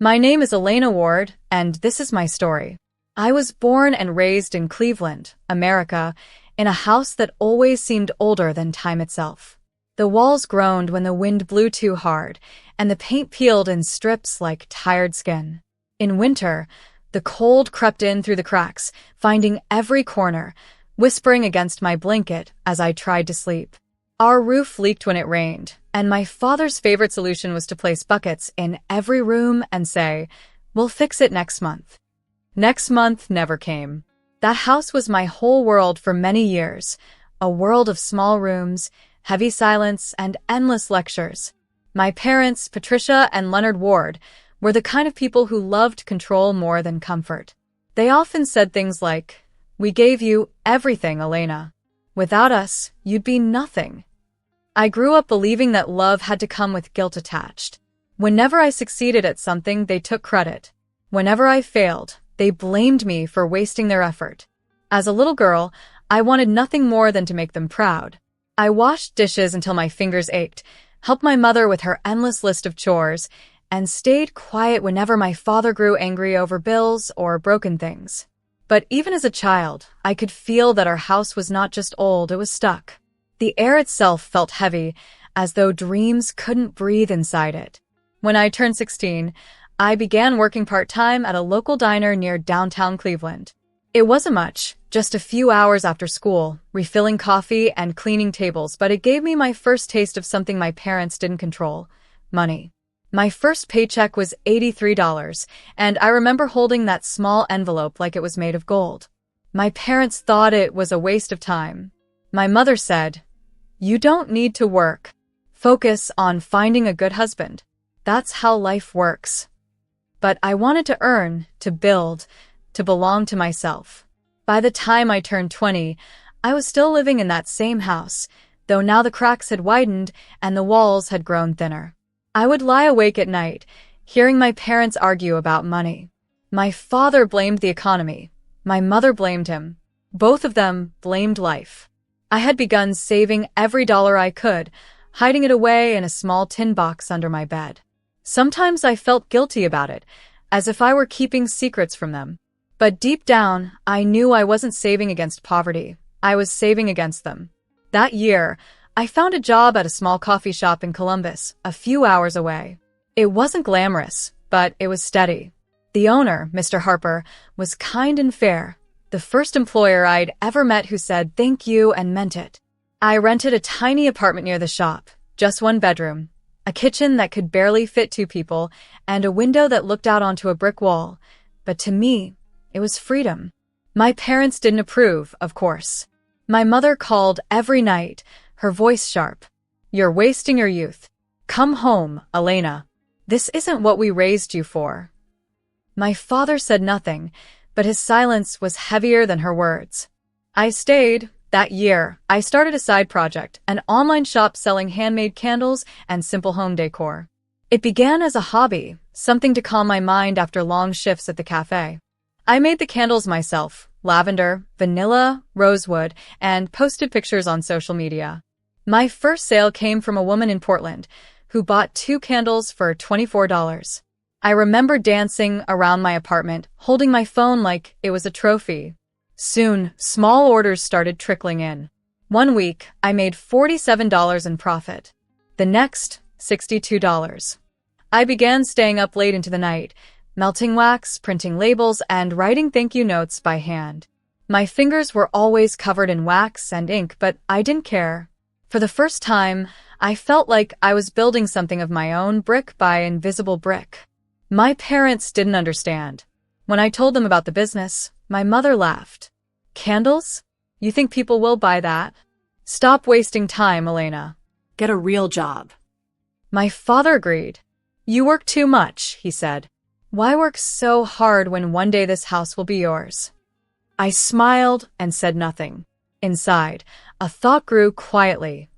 My name is Elena Ward, and this is my story. I was born and raised in Cleveland, America, in a house that always seemed older than time itself. The walls groaned when the wind blew too hard, and the paint peeled in strips like tired skin. In winter, the cold crept in through the cracks, finding every corner, whispering against my blanket as I tried to sleep. Our roof leaked when it rained, and my father's favorite solution was to place buckets in every room and say, "We'll fix it next month." Next month never came. That house was my whole world for many years, a world of small rooms, heavy silence, and endless lectures. My parents, Patricia and Leonard Ward, were the kind of people who loved control more than comfort. They often said things like, "We gave you everything, Elena. Without us, you'd be nothing." I grew up believing that love had to come with guilt attached. Whenever I succeeded at something, they took credit. Whenever I failed, they blamed me for wasting their effort. As a little girl, I wanted nothing more than to make them proud. I washed dishes until my fingers ached, helped my mother with her endless list of chores, and stayed quiet whenever my father grew angry over bills or broken things. But even as a child, I could feel that our house was not just old, it was stuck. The air itself felt heavy, as though dreams couldn't breathe inside it. When I turned 16, I began working part-time at a local diner near downtown Cleveland. It wasn't much, just a few hours after school, refilling coffee and cleaning tables, but it gave me my first taste of something my parents didn't control: money. My first paycheck was $83, and I remember holding that small envelope like it was made of gold. My parents thought it was a waste of time. My mother said, "You don't need to work. Focus on finding a good husband. That's how life works." But I wanted to earn, to build, to belong to myself. By the time I turned 20, I was still living in that same house, though now the cracks had widened and the walls had grown thinner. I would lie awake at night, hearing my parents argue about money. My father blamed the economy. My mother blamed him. Both of them blamed life. I had begun saving every dollar I could, hiding it away in a small tin box under my bed. Sometimes I felt guilty about it, as if I were keeping secrets from them. But deep down, I knew I wasn't saving against poverty. I was saving against them. That year, I found a job at a small coffee shop in Columbus, a few hours away. It wasn't glamorous, but it was steady. The owner, Mr. Harper, was kind and fair, the first employer I'd ever met who said thank you and meant it. I rented a tiny apartment near the shop, just one bedroom, a kitchen that could barely fit two people, and a window that looked out onto a brick wall. But to me, it was freedom. My parents didn't approve, of course. My mother called every night, her voice sharp. "You're wasting your youth. Come home, Elena. This isn't what we raised you for." My father said nothing, but his silence was heavier than her words. I stayed. That year, I started a side project, an online shop selling handmade candles and simple home decor. It began as a hobby, something to calm my mind after long shifts at the cafe. I made the candles myself, lavender, vanilla, rosewood, and posted pictures on social media. My first sale came from a woman in Portland who bought 2 candles for $24. I remember dancing around my apartment, holding my phone like it was a trophy. Soon, small orders started trickling in. One week, I made $47 in profit. The next, $62. I began staying up late into the night, melting wax, printing labels, and writing thank you notes by hand. My fingers were always covered in wax and ink, but I didn't care. For the first time, I felt like I was building something of my own, brick by invisible brick. My parents didn't understand. When I told them about the business, my mother laughed. "Candles? You think people will buy that? Stop wasting time, Elena. Get a real job." My father agreed. "You work too much," he said. "Why work so hard when one day this house will be yours?" I smiled and said nothing. Inside, a thought grew quietly.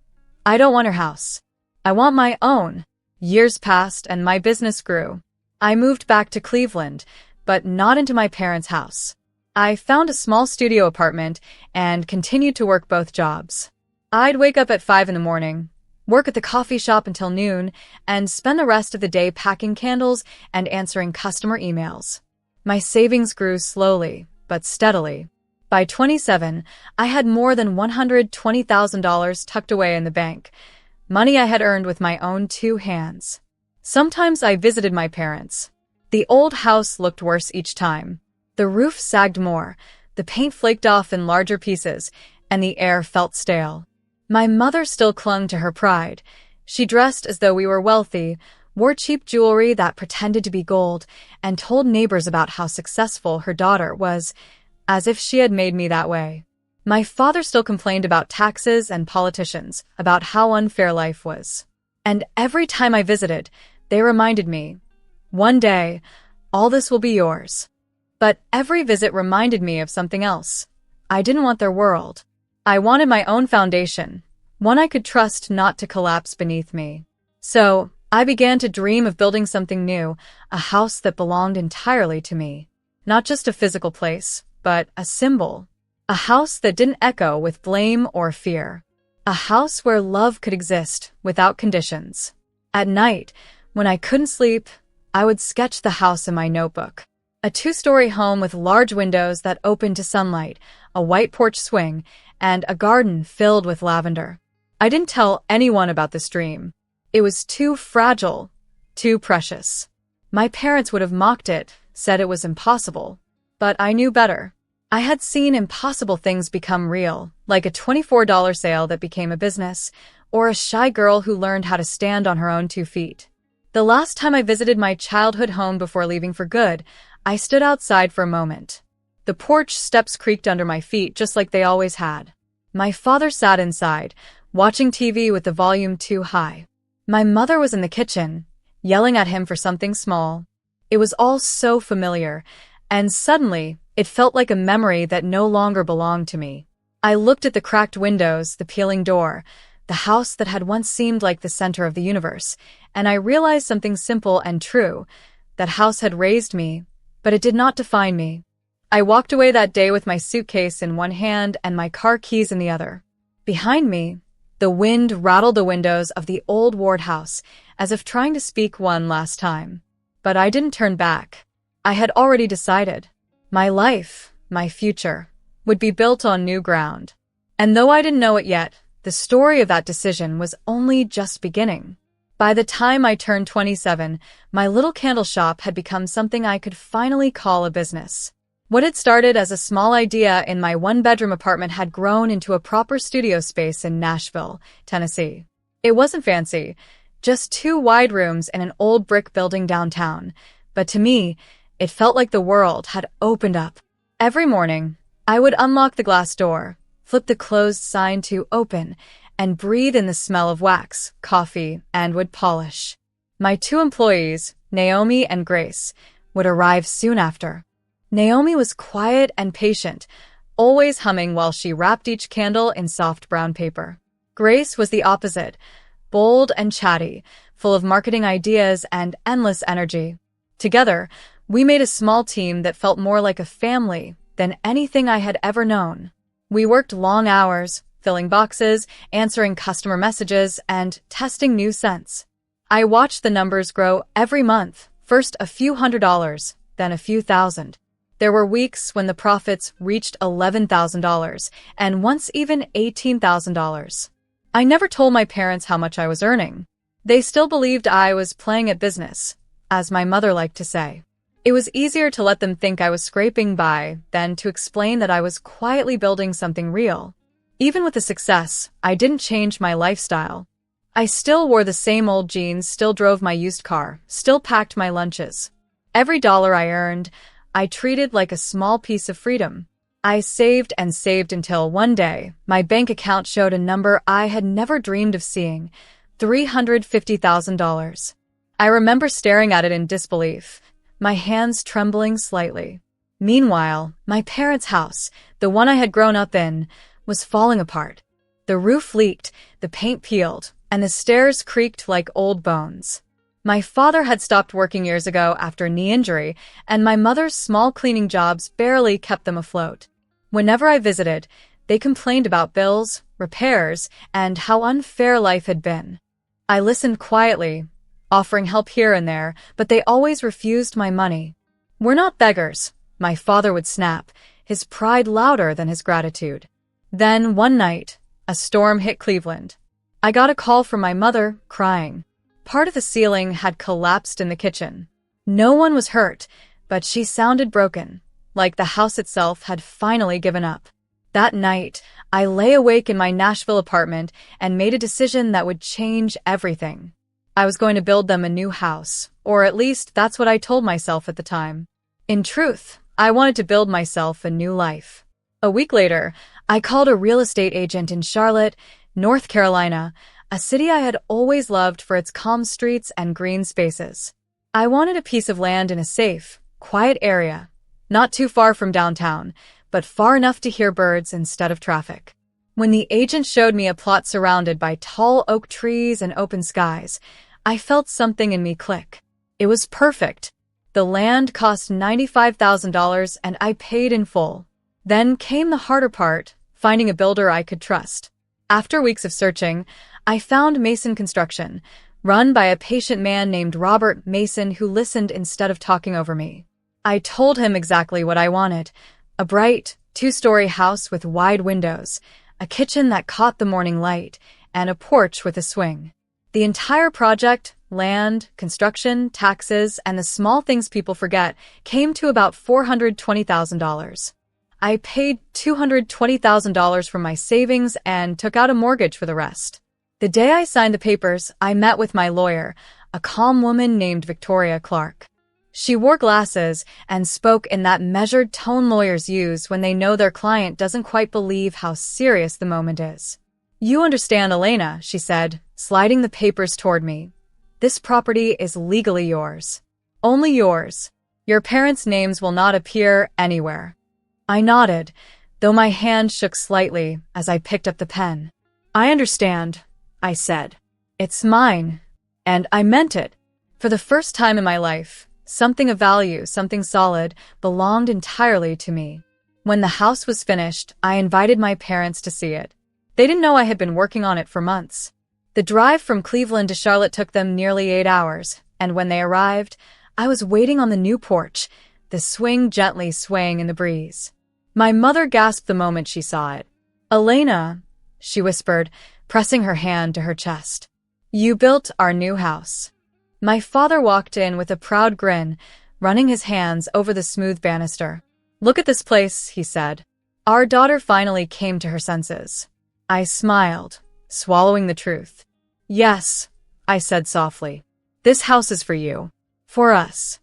I don't want her house. I want my own. Years passed and my business grew. I moved back to Cleveland, but not into my parents' house. I found a small studio apartment and continued to work both jobs. I'd wake up at 5 in the morning, work at the coffee shop until noon, and spend the rest of the day packing candles and answering customer emails. My savings grew slowly, but steadily. By 27, I had more than $120,000 tucked away in the bank, money I had earned with my own two hands. Sometimes I visited my parents. The old house looked worse each time. The roof sagged more, the paint flaked off in larger pieces, and the air felt stale. My mother still clung to her pride. She dressed as though we were wealthy, wore cheap jewelry that pretended to be gold, and told neighbors about how successful her daughter was, as if she had made me that way. My father still complained about taxes and politicians, about how unfair life was. And every time I visited, they reminded me, one day, all this will be yours. But every visit reminded me of something else. I didn't want their world. I wanted my own foundation, one I could trust not to collapse beneath me. So, I began to dream of building something new, a house that belonged entirely to me. Not just a physical place, but a symbol. A house that didn't echo with blame or fear. A house where love could exist without conditions. At night, when I couldn't sleep, I would sketch the house in my notebook. A two-story home with large windows that opened to sunlight, a white porch swing, and a garden filled with lavender. I didn't tell anyone about this dream. It was too fragile, too precious. My parents would have mocked it, said it was impossible. But I knew better. I had seen impossible things become real, like a $24 sale that became a business, or a shy girl who learned how to stand on her own 2 feet. The last time I visited my childhood home before leaving for good, I stood outside for a moment. The porch steps creaked under my feet just like they always had. My father sat inside, watching TV with the volume too high. My mother was in the kitchen, yelling at him for something small. It was all so familiar, and suddenly, it felt like a memory that no longer belonged to me. I looked at the cracked windows, the peeling door, the house that had once seemed like the center of the universe, and I realized something simple and true. That house had raised me, but it did not define me. I walked away that day with my suitcase in one hand and my car keys in the other. Behind me, the wind rattled the windows of the old Ward house, as if trying to speak one last time. But I didn't turn back. I had already decided. My life, my future, would be built on new ground. And though I didn't know it yet, the story of that decision was only just beginning. By the time I turned 27, my little candle shop had become something I could finally call a business. What had started as a small idea in my one-bedroom apartment had grown into a proper studio space in Nashville, Tennessee. It wasn't fancy, just 2 wide rooms in an old brick building downtown, but to me, it felt like the world had opened up. Every morning, I would unlock the glass door, flip the closed sign to open, and breathe in the smell of wax, coffee, and wood polish. My 2 employees, Naomi and Grace, would arrive soon after. Naomi was quiet and patient, always humming while she wrapped each candle in soft brown paper. Grace was the opposite, bold and chatty, full of marketing ideas and endless energy. Together, we made a small team that felt more like a family than anything I had ever known. We worked long hours, filling boxes, answering customer messages, and testing new scents. I watched the numbers grow every month, first a few $100s, then a few thousand. There were weeks when the profits reached $11,000, and once even $18,000. I never told my parents how much I was earning. They still believed I was playing at business, as my mother liked to say. It was easier to let them think I was scraping by than to explain that I was quietly building something real. Even with the success, I didn't change my lifestyle. I still wore the same old jeans, still drove my used car, still packed my lunches. Every dollar I earned, I treated like a small piece of freedom. I saved and saved until one day, my bank account showed a number I had never dreamed of seeing, $350,000. I remember staring at it in disbelief, my hands trembling slightly. Meanwhile, my parents' house, the one I had grown up in, was falling apart. The roof leaked, the paint peeled, and the stairs creaked like old bones. My father had stopped working years ago after a knee injury, and my mother's small cleaning jobs barely kept them afloat. Whenever I visited, they complained about bills, repairs, and how unfair life had been. I listened quietly, offering help here and there, but they always refused my money. "We're not beggars," my father would snap, his pride louder than his gratitude. Then, one night, a storm hit Cleveland. I got a call from my mother, crying. Part of the ceiling had collapsed in the kitchen. No one was hurt, but she sounded broken, like the house itself had finally given up. That night, I lay awake in my Nashville apartment and made a decision that would change everything. I was going to build them a new house, or at least that's what I told myself at the time. In truth, I wanted to build myself a new life. A week later, I called a real estate agent in Charlotte, North Carolina, a city I had always loved for its calm streets and green spaces. I wanted a piece of land in a safe, quiet area, not too far from downtown, but far enough to hear birds instead of traffic. When the agent showed me a plot surrounded by tall oak trees and open skies, I felt something in me click. It was perfect. The land cost $95,000 and I paid in full. Then came the harder part, finding a builder I could trust. After weeks of searching, I found Mason Construction, run by a patient man named Robert Mason who listened instead of talking over me. I told him exactly what I wanted: a bright, two-story house with wide windows, a kitchen that caught the morning light, and a porch with a swing. The entire project, land, construction, taxes, and the small things people forget, came to about $420,000. I paid $220,000 from my savings and took out a mortgage for the rest. The day I signed the papers, I met with my lawyer, a calm woman named Victoria Clark. She wore glasses and spoke in that measured tone lawyers use when they know their client doesn't quite believe how serious the moment is. "You understand, Elena," she said, sliding the papers toward me. "This property is legally yours. Only yours. Your parents' names will not appear anywhere." I nodded, though my hand shook slightly as I picked up the pen. "I understand," I said. "It's mine." And I meant it. For the first time in my life, something of value, something solid, belonged entirely to me. When the house was finished, I invited my parents to see it. They didn't know I had been working on it for months. The drive from Cleveland to Charlotte took them nearly 8 hours, and when they arrived, I was waiting on the new porch, the swing gently swaying in the breeze. My mother gasped the moment she saw it. "Elena," she whispered, pressing her hand to her chest. "You built our new house." My father walked in with a proud grin, running his hands over the smooth banister. "Look at this place," he said. Our daughter finally came to her senses. I smiled, swallowing the truth. "Yes," I said softly. "This house is for you. For us."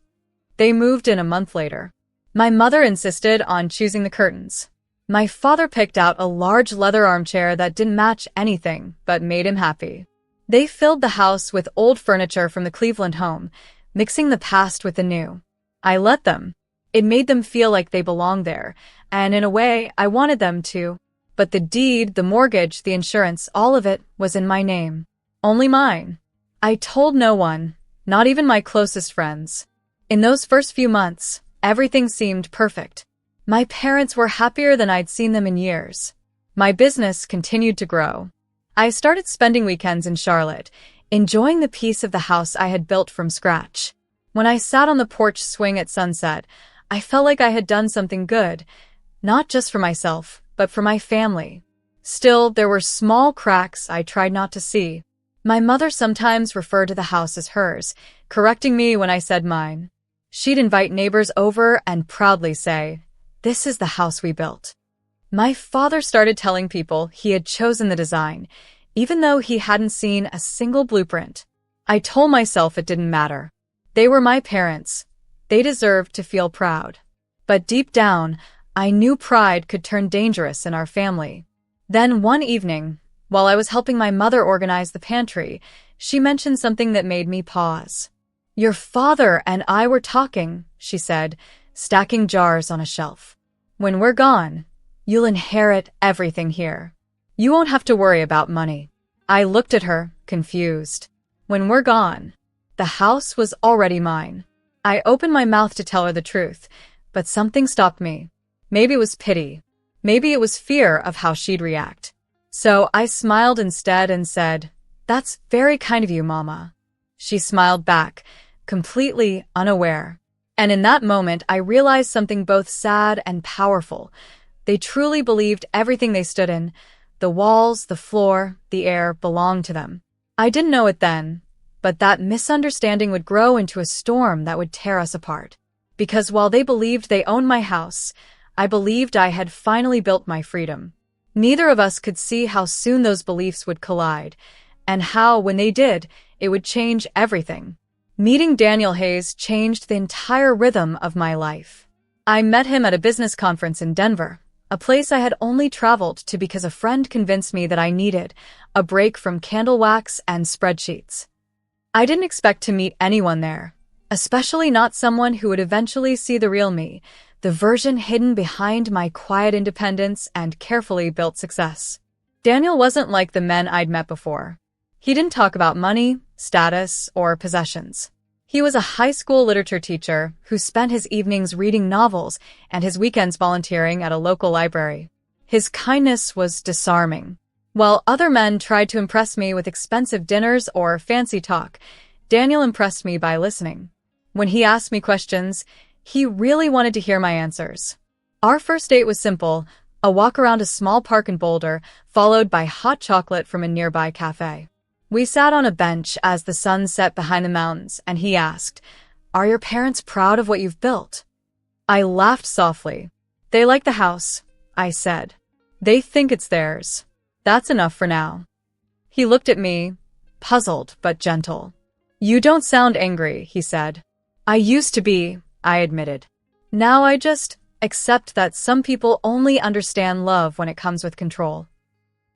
They moved in a month later. My mother insisted on choosing the curtains. My father picked out a large leather armchair that didn't match anything, but made him happy. They filled the house with old furniture from the Cleveland home, mixing the past with the new. I let them. It made them feel like they belonged there, and in a way, I wanted them to. But the deed, the mortgage, the insurance, all of it was in my name. Only mine. I told no one, not even my closest friends. In those first few months, everything seemed perfect. My parents were happier than I'd seen them in years. My business continued to grow. I started spending weekends in Charlotte, enjoying the piece of the house I had built from scratch. When I sat on the porch swing at sunset, I felt like I had done something good, not just for myself, but for my family. Still, there were small cracks I tried not to see. My mother sometimes referred to the house as hers, correcting me when I said mine. She'd invite neighbors over and proudly say, "This is the house we built." My father started telling people he had chosen the design, even though he hadn't seen a single blueprint. I told myself it didn't matter. They were my parents. They deserved to feel proud. But deep down, I knew pride could turn dangerous in our family. Then one evening, while I was helping my mother organize the pantry, she mentioned something that made me pause. "Your father and I were talking," she said, stacking jars on a shelf. "When we're gone, you'll inherit everything here. You won't have to worry about money." I looked at her, confused. When we're gone, the house was already mine. I opened my mouth to tell her the truth, but something stopped me. Maybe it was pity. Maybe it was fear of how she'd react. So I smiled instead and said, "That's very kind of you, Mama." She smiled back, completely unaware. And in that moment, I realized something both sad and powerful. They truly believed everything they stood in, the walls, the floor, the air, belonged to them. I didn't know it then, but that misunderstanding would grow into a storm that would tear us apart. Because while they believed they owned my house, I believed I had finally built my freedom. Neither of us could see how soon those beliefs would collide, and how, when they did, it would change everything. Meeting Daniel Hayes changed the entire rhythm of my life. I met him at a business conference in Denver, a place I had only traveled to because a friend convinced me that I needed a break from candle wax and spreadsheets. I didn't expect to meet anyone there, especially not someone who would eventually see the real me, the version hidden behind my quiet independence and carefully built success. Daniel wasn't like the men I'd met before. He didn't talk about money, status, or possessions. He was a high school literature teacher who spent his evenings reading novels and his weekends volunteering at a local library. His kindness was disarming. While other men tried to impress me with expensive dinners or fancy talk, Daniel impressed me by listening. When he asked me questions, he really wanted to hear my answers. Our first date was simple, a walk around a small park in Boulder, followed by hot chocolate from a nearby cafe. We sat on a bench as the sun set behind the mountains, and he asked, "Are your parents proud of what you've built?" I laughed softly. "They like the house," I said. "They think it's theirs. That's enough for now." He looked at me, puzzled but gentle. "You don't sound angry," he said. "I used to be," I admitted. "Now I just accept that some people only understand love when it comes with control."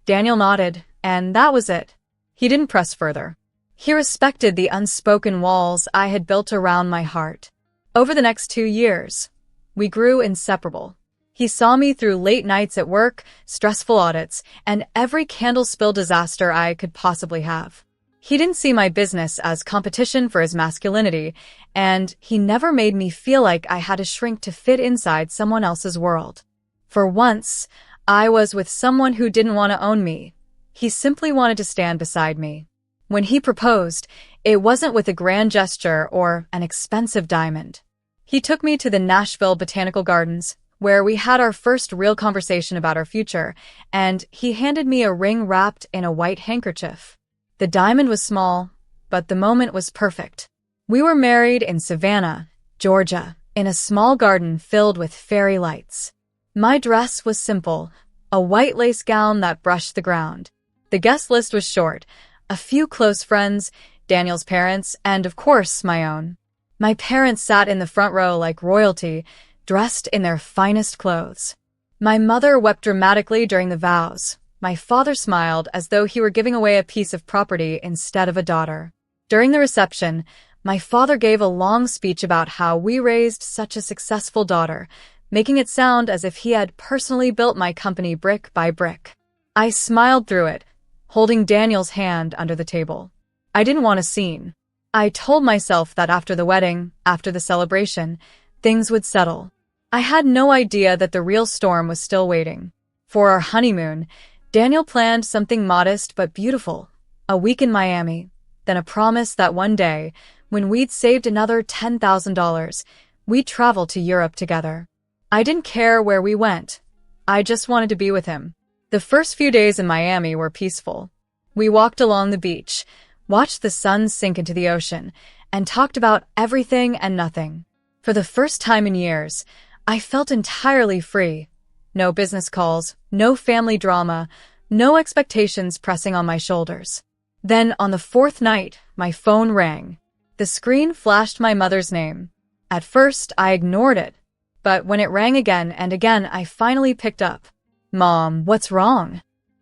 Daniel nodded, and that was it. He didn't press further. He respected the unspoken walls I had built around my heart. Over the next 2 years, we grew inseparable. He saw me through late nights at work, stressful audits, and every candle spill disaster I could possibly have. He didn't see my business as competition for his masculinity, and he never made me feel like I had to shrink to fit inside someone else's world. For once, I was with someone who didn't want to own me. He simply wanted to stand beside me. When he proposed, it wasn't with a grand gesture or an expensive diamond. He took me to the Nashville Botanical Gardens, where we had our first real conversation about our future, and he handed me a ring wrapped in a white handkerchief. The diamond was small, but the moment was perfect. We were married in Savannah, Georgia, in a small garden filled with fairy lights. My dress was simple, a white lace gown that brushed the ground. The guest list was short, a few close friends, Daniel's parents, and of course, my own. My parents sat in the front row like royalty, dressed in their finest clothes. My mother wept dramatically during the vows. My father smiled as though he were giving away a piece of property instead of a daughter. During the reception, my father gave a long speech about how we raised such a successful daughter, making it sound as if he had personally built my company brick by brick. I smiled through it, holding Daniel's hand under the table. I didn't want a scene. I told myself that after the wedding, after the celebration, things would settle. I had no idea that the real storm was still waiting. For our honeymoon, Daniel planned something modest but beautiful, a week in Miami, then a promise that one day, when we'd saved another $10,000, we'd travel to Europe together. I didn't care where we went. I just wanted to be with him. The first few days in Miami were peaceful. We walked along the beach, watched the sun sink into the ocean, and talked about everything and nothing. For the first time in years, I felt entirely free. No business calls, no family drama, no expectations pressing on my shoulders. Then, on the 4th night, my phone rang. The screen flashed my mother's name. At first, I ignored it, but when it rang again and again, I finally picked up. "Mom, what's wrong?"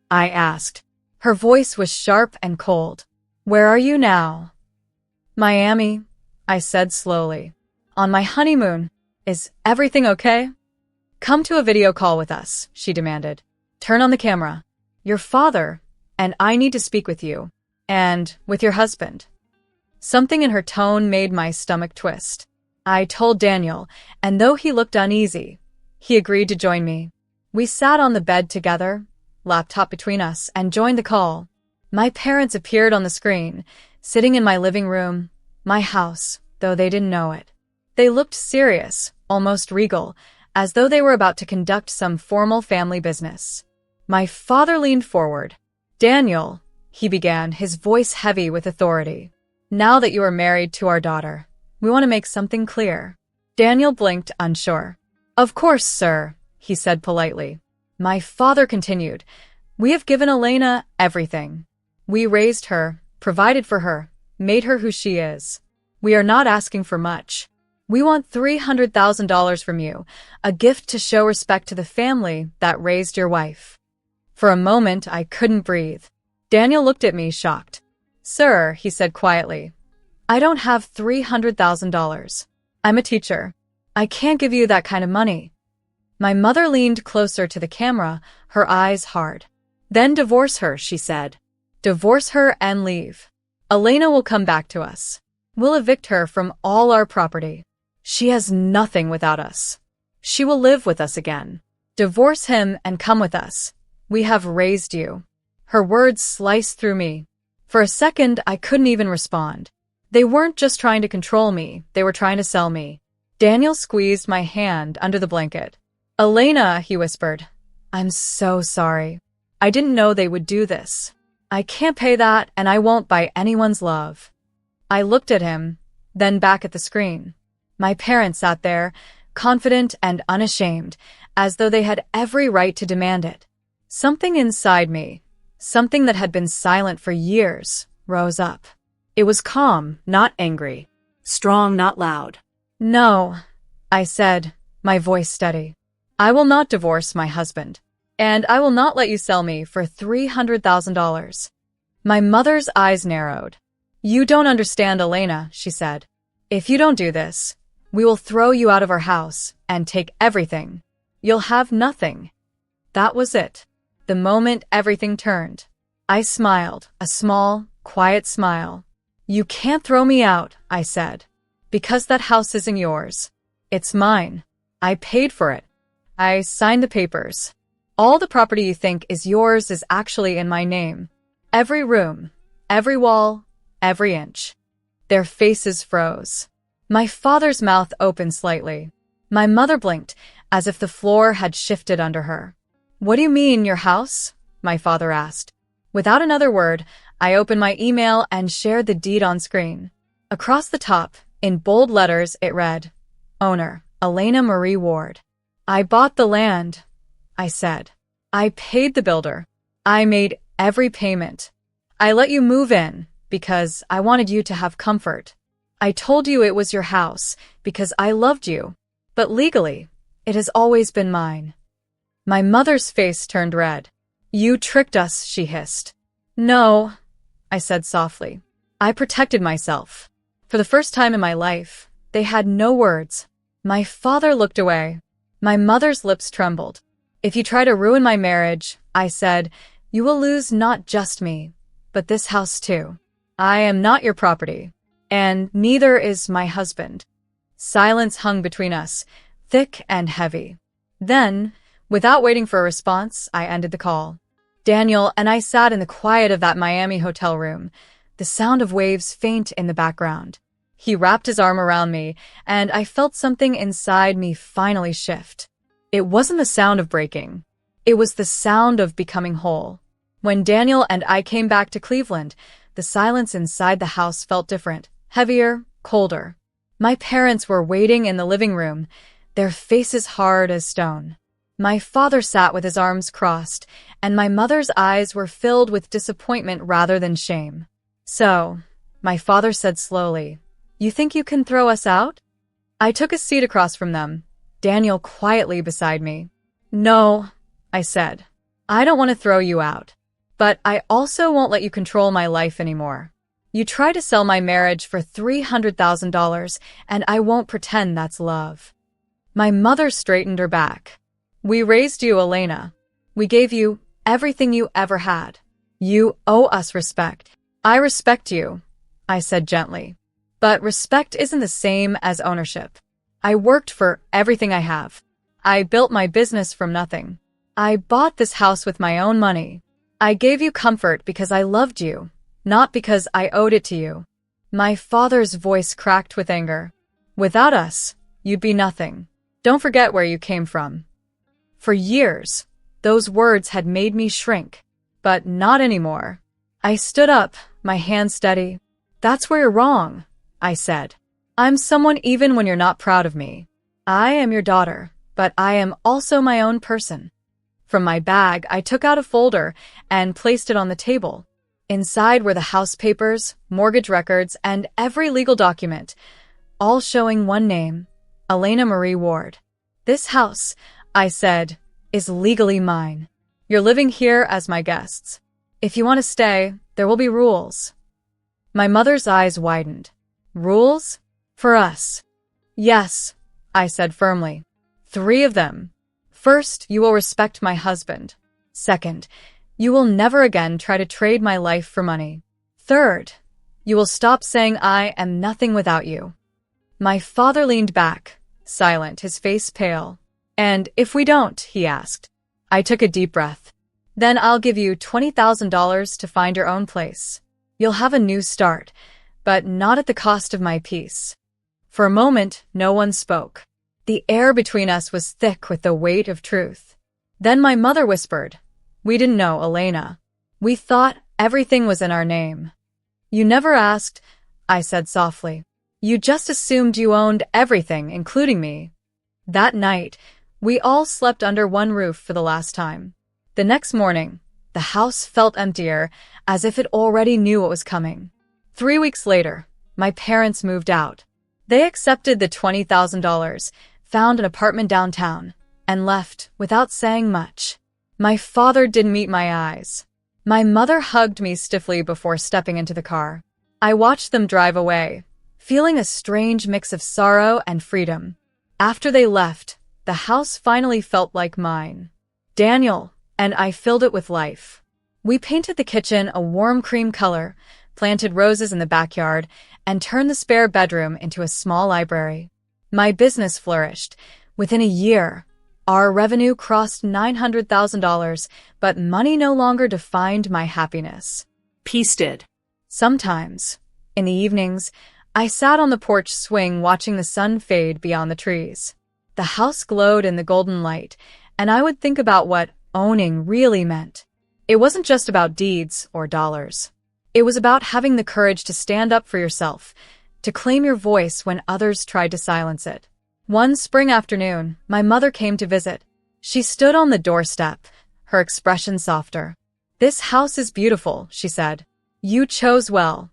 I asked. Her voice was sharp and cold. "Where are you now?" "Miami," I said slowly. "On my honeymoon. Is everything okay?" "Come to a video call with us," she demanded. "Turn on the camera. Your father and I need to speak with you. And with your husband." Something in her tone made my stomach twist. I told Daniel, and though he looked uneasy, he agreed to join me. We sat on the bed together, laptop between us, and joined the call. My parents appeared on the screen, sitting in my living room, my house, though they didn't know it. They looked serious, almost regal, as though they were about to conduct some formal family business. My father leaned forward. "Daniel," he began, his voice heavy with authority. "Now that you are married to our daughter, we want to make something clear." Daniel blinked, unsure. "Of course, sir," he said politely. My father continued, "We have given Elena everything. We raised her, provided for her, made her who she is. We are not asking for much. We want $300,000 from you, a gift to show respect to the family that raised your wife." For a moment, I couldn't breathe. Daniel looked at me, shocked. "Sir," he said quietly, "I don't have $300,000. I'm a teacher. I can't give you that kind of money." My mother leaned closer to the camera, her eyes hard. "Then divorce her," she said. "Divorce her and leave. Elena will come back to us. We'll evict her from all our property. She has nothing without us. She will live with us again. Divorce him and come with us. We have raised you." Her words sliced through me. For a second, I couldn't even respond. They weren't just trying to control me, they were trying to sell me. Daniel squeezed my hand under the blanket. "Elena," he whispered, "I'm so sorry. I didn't know they would do this. I can't pay that, and I won't buy anyone's love." I looked at him, then back at the screen. My parents sat there, confident and unashamed, as though they had every right to demand it. Something inside me, something that had been silent for years, rose up. It was calm, not angry. Strong, not loud. "No," I said, my voice steady. "I will not divorce my husband. And I will not let you sell me for $300,000. My mother's eyes narrowed. "You don't understand, Elena," she said. "If you don't do this, we will throw you out of our house and take everything. You'll have nothing." That was it. The moment everything turned. I smiled, a small, quiet smile. "You can't throw me out," I said, "because that house isn't yours. It's mine. I paid for it. I signed the papers. All the property you think is yours is actually in my name. Every room, every wall, every inch." Their faces froze. My father's mouth opened slightly. My mother blinked, as if the floor had shifted under her. "What do you mean, your house?" my father asked. Without another word, I opened my email and shared the deed on screen. Across the top, in bold letters, it read, "Owner, Elena Marie Ward." "I bought the land," I said. "I paid the builder. I made every payment. I let you move in because I wanted you to have comfort. I told you it was your house because I loved you. But legally, it has always been mine." My mother's face turned red. "You tricked us," she hissed. "No," I said softly. "I protected myself." For the first time in my life, they had no words. My father looked away. My mother's lips trembled. "If you try to ruin my marriage," I said, "you will lose not just me, but this house too. I am not your property, and neither is my husband." Silence hung between us, thick and heavy. Then, without waiting for a response, I ended the call. Daniel and I sat in the quiet of that Miami hotel room, the sound of waves faint in the background. He wrapped his arm around me, and I felt something inside me finally shift. It wasn't the sound of breaking. It was the sound of becoming whole. When Daniel and I came back to Cleveland, the silence inside the house felt different, heavier, colder. My parents were waiting in the living room, their faces hard as stone. My father sat with his arms crossed, and my mother's eyes were filled with disappointment rather than shame. "So," my father said slowly, "you think you can throw us out?" I took a seat across from them, Daniel quietly beside me. "No," I said. "I don't want to throw you out. But I also won't let you control my life anymore. You try to sell my marriage for $300,000, and I won't pretend that's love." My mother straightened her back. "We raised you, Elena. We gave you everything you ever had. You owe us respect." "I respect you," I said gently. "But respect isn't the same as ownership. I worked for everything I have. I built my business from nothing. I bought this house with my own money. I gave you comfort because I loved you, not because I owed it to you." My father's voice cracked with anger. "Without us, you'd be nothing. Don't forget where you came from." For years, those words had made me shrink, but not anymore. I stood up, my hand steady. "That's where you're wrong," I said. "I'm someone even when you're not proud of me. I am your daughter, but I am also my own person." From my bag, I took out a folder and placed it on the table. Inside were the house papers, mortgage records, and every legal document, all showing one name, Elena Marie Ward. "This house," I said, "is legally mine. You're living here as my guests. If you want to stay, there will be rules." My mother's eyes widened. "Rules? For us?" "Yes," I said firmly. "3 of them. First, you will respect my husband. Second, you will never again try to trade my life for money. Third, you will stop saying I am nothing without you." My father leaned back, silent, his face pale. "And if we don't?" he asked. I took a deep breath. "Then I'll give you $20,000 to find your own place. You'll have a new start, but not at the cost of my peace." For a moment, no one spoke. The air between us was thick with the weight of truth. Then my mother whispered, "We didn't know, Elena. We thought everything was in our name." "You never asked," I said softly. "You just assumed you owned everything, including me." That night, we all slept under one roof for the last time. The next morning, the house felt emptier, as if it already knew what was coming. 3 weeks later, my parents moved out. They accepted the $20,000, found an apartment downtown, and left without saying much. My father didn't meet my eyes. My mother hugged me stiffly before stepping into the car. I watched them drive away, feeling a strange mix of sorrow and freedom. After they left, the house finally felt like mine. Daniel and I filled it with life. We painted the kitchen a warm cream color, planted roses in the backyard, and turned the spare bedroom into a small library. My business flourished. Within a year, our revenue crossed $900,000, but money no longer defined my happiness. Peace did. Sometimes, in the evenings, I sat on the porch swing watching the sun fade beyond the trees. The house glowed in the golden light, and I would think about what owning really meant. It wasn't just about deeds or dollars. It was about having the courage to stand up for yourself, to claim your voice when others tried to silence it. One spring afternoon, my mother came to visit. She stood on the doorstep, her expression softer. "This house is beautiful," she said. "You chose well."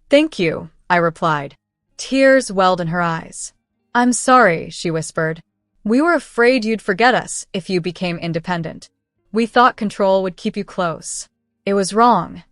"Thank you," I replied. Tears welled in her eyes. "I'm sorry," she whispered. "We were afraid you'd forget us if you became independent. We thought control would keep you close." It was wrong.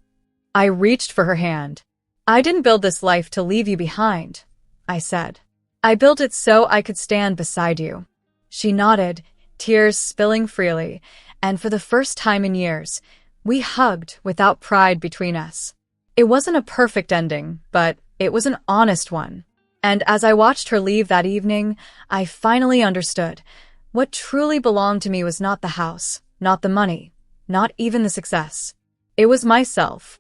I reached for her hand. "I didn't build this life to leave you behind," I said. "I built it so I could stand beside you." She nodded, tears spilling freely, and for the first time in years, we hugged without pride between us. It wasn't a perfect ending, but it was an honest one. And as I watched her leave that evening, I finally understood. What truly belonged to me was not the house, not the money, not even the success. It was myself.